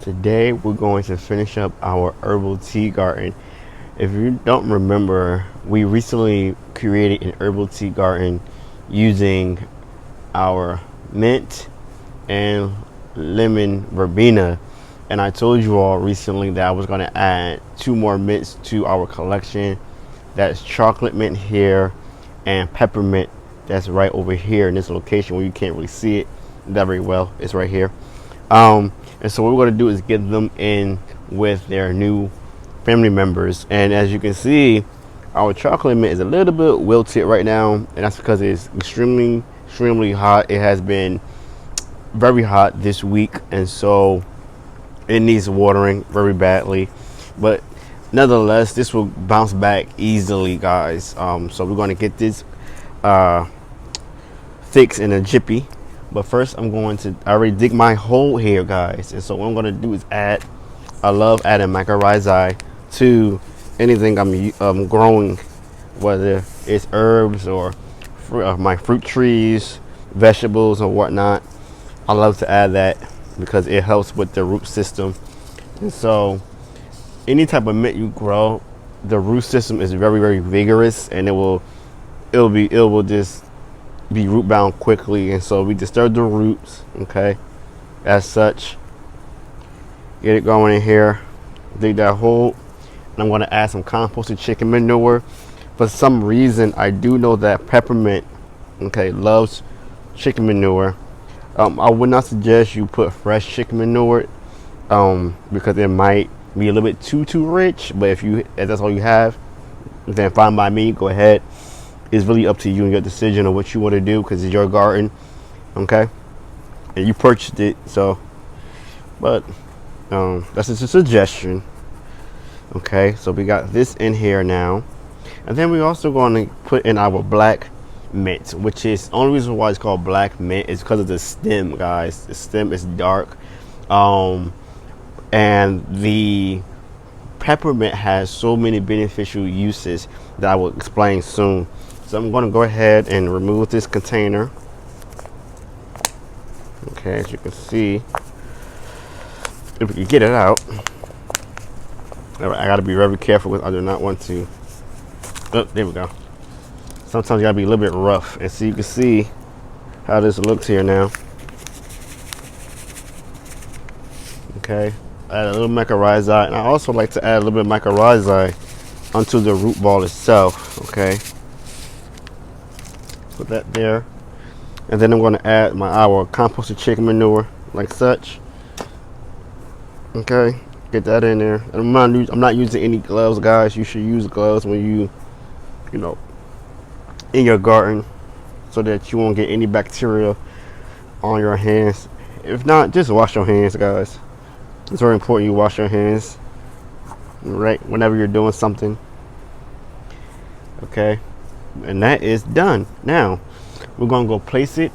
Today we're going to finish up our herbal tea garden. If you don't remember, we recently created an herbal tea garden using our mint and lemon verbena. And I told you all recently that I was going to add two more mints to our collection. That's chocolate mint here and peppermint that's right over here in this location where you can't really see it that very well. It's right here. And so what we're going to do is get them in with their new family members. And as you can see, our chocolate mint is a little bit wilted right now, and that's because it's extremely hot. It has been very hot this week, and so it needs watering very badly. But nonetheless, this will bounce back easily, guys. So we're going to get this fixed in a jiffy. But first, I already dig my hole here, guys. And so what I'm going to do is I love adding mycorrhizae to anything I'm growing, whether it's herbs or my fruit trees, vegetables or whatnot. I love to add that because it helps with the root system. And so any type of mint you grow, the root system is very vigorous, and it will just be root bound quickly. And so we disturb the roots, okay, as such. Get it going in here, dig that hole, and I'm going to add some composted chicken manure. For some reason, I do know that peppermint, okay, loves chicken manure. I would not suggest you put fresh chicken manure because it might be a little bit too rich. But if that's all you have, then fine by me. Go ahead. It's really up to you and your decision of what you want to do because it's your garden, okay? And you purchased it, so. But that's just a suggestion, okay? So we got this in here now, and then we're also going to put in our black mint, which is the only reason why it's called black mint is because of the stem, guys. The stem is dark, and the peppermint has so many beneficial uses that I will explain soon. So I'm going to go ahead and remove this container. Okay, as you can see, if we can get it out. All right, I got to be very careful with. I do not want to. Oh, there we go. Sometimes you got to be a little bit rough, and so you can see how this looks here now. Okay, add a little mycorrhizae, and I also like to add a little bit of mycorrhizae onto the root ball itself. Okay. Put that there, and then I'm going to add our composted chicken manure like such. Okay, get that in there. And I'm not using any gloves, guys. You should use gloves when you in your garden, so that you won't get any bacteria on your hands. If not, just wash your hands, guys. It's very important you wash your hands right whenever you're doing something. Okay. And that is done. Now we're gonna go place it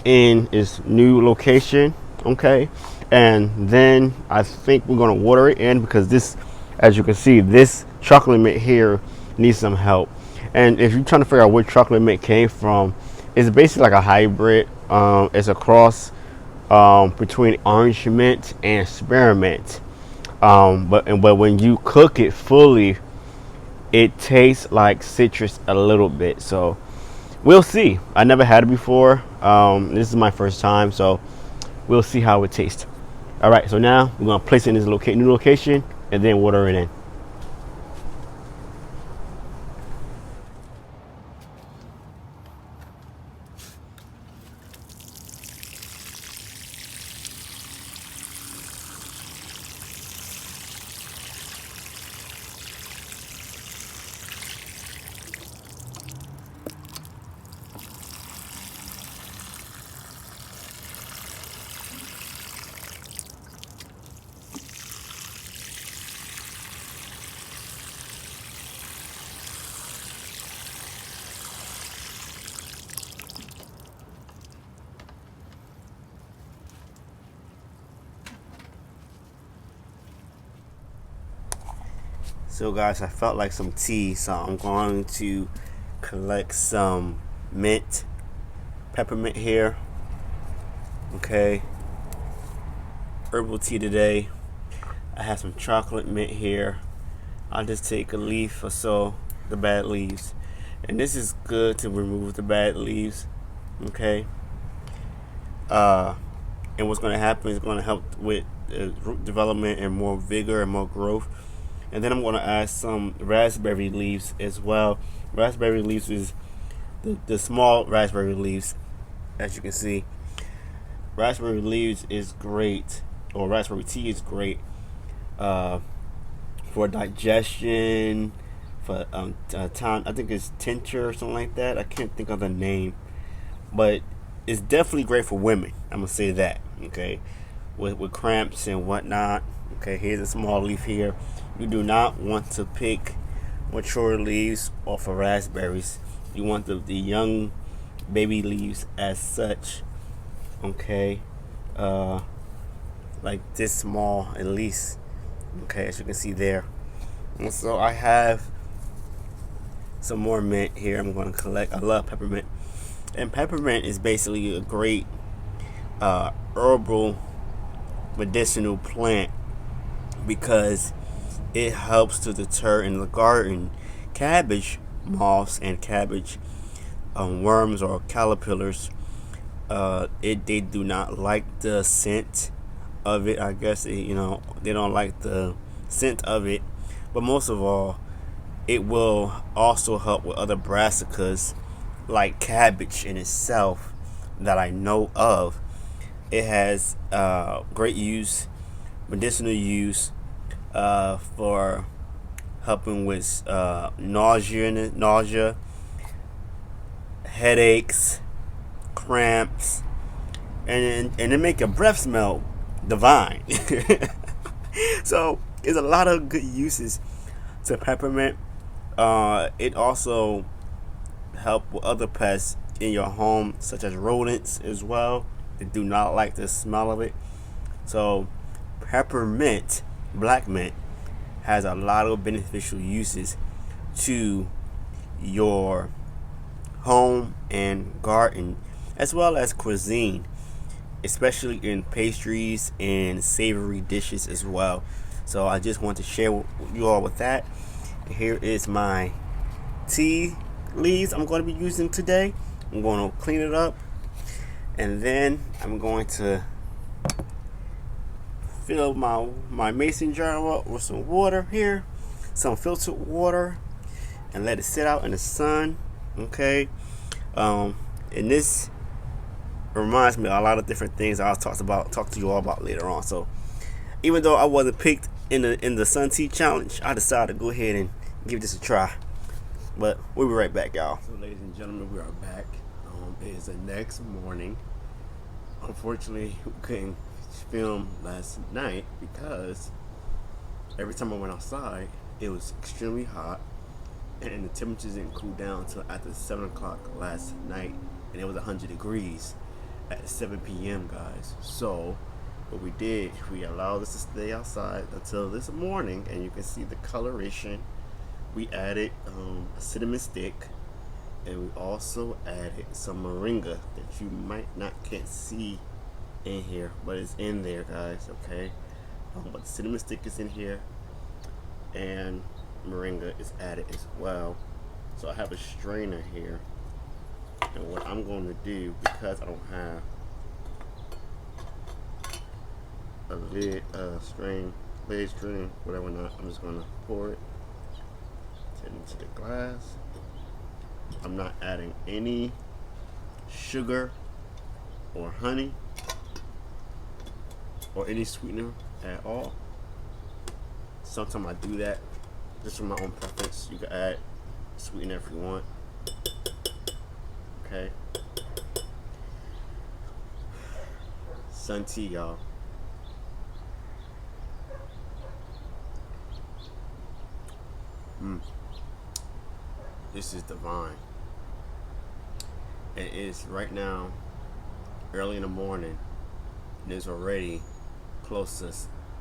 in its new location, okay? And then I think we're gonna water it in because this, as you can see, this chocolate mint here needs some help. And if you're trying to figure out where chocolate mint came from, it's basically like a hybrid. It's a cross between orange mint and spearmint. But when you cook it fully, it tastes like citrus a little bit. So we'll see. I never had it before. This is my first time, so we'll see how it tastes. All right, so now we're gonna place it in this new location and then water it in. So guys, I felt like some tea, so I'm going to collect some mint, peppermint here. Okay, herbal tea today. I have some chocolate mint here. I'll just take a leaf or so, the bad leaves. And this is good to remove the bad leaves. Okay. And what's going to happen is going to help with root development and more vigor and more growth. And then I'm going to add some raspberry leaves as well. Raspberry leaves is the small raspberry leaves, as you can see. Raspberry leaves is great, or raspberry tea is great for digestion, for time. I think it's tincture or something like that. I can't think of the name, but it's definitely great for women. I'm gonna say that. Okay, with cramps and whatnot. Okay, here's a small leaf here. You do not want to pick mature leaves off of raspberries. You want the young baby leaves as such. Okay, like this small at least. Okay, as you can see there. And so I have some more mint here I'm going to collect. I love peppermint. And peppermint is basically a great herbal medicinal plant because it helps to deter in the garden cabbage moths and cabbage worms or caterpillars. They do not like the scent of it. I guess they don't like the scent of it, but most of all, it will also help with other brassicas like cabbage in itself that I know of. It has great use, medicinal use for helping with nausea, headaches, cramps, and it make your breath smell divine. So there's a lot of good uses to peppermint. It also help with other pests in your home, such as rodents as well. They do not like the smell of it. So peppermint, black mint, has a lot of beneficial uses to your home and garden, as well as cuisine, especially in pastries and savory dishes as well. So I just want to share with you all with that. Here is my tea leaves I'm going to be using today. I'm going to clean it up, and then I'm going to fill my mason jar up with some water here, some filtered water, and let it sit out in the sun. Okay. And this reminds me of a lot of different things I'll talk to you all about later on. So even though I wasn't picked in the suntea challenge, I decided to go ahead and give this a try. But we'll be right back, y'all. So ladies and gentlemen, we are back. It is the next morning. Unfortunately, we couldn't film last night because every time I went outside, it was extremely hot, and the temperatures didn't cool down until after 7 o'clock last night, and it was 100 degrees at 7 p.m. guys. So what we did, we allowed us to stay outside until this morning, and you can see the coloration. We added a cinnamon stick, and we also added some moringa that you can't see in here, but it's in there, guys. Okay, but the cinnamon stick is in here, and moringa is added as well. So I have a strainer here, and what I'm going to do, because I don't have a lid string, whatever not, I'm just going to pour it into the glass. I'm not adding any sugar or honey or any sweetener at all. Sometimes I do that just for my own preference. You can add sweetener if you want. Okay. Suntea, y'all. This is divine. It is right now early in the morning, and it's already close to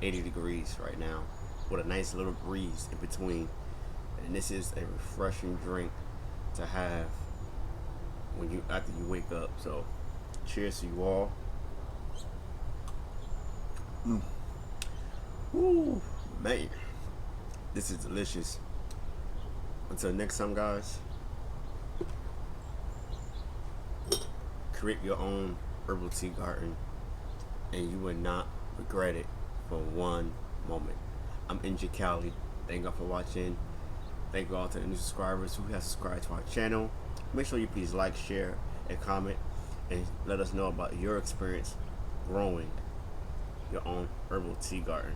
80 degrees right now, with a nice little breeze in between. And this is a refreshing drink to have after you wake up. So cheers to you all. Woo. Man, this is delicious. Until next time, guys, create your own herbal tea garden and you will not regret it for one moment. I'm NJCali. Thank God for watching. Thank you all to the new subscribers who have subscribed to our channel. Make sure you please like, share, and comment, and let us know about your experience growing your own herbal tea garden.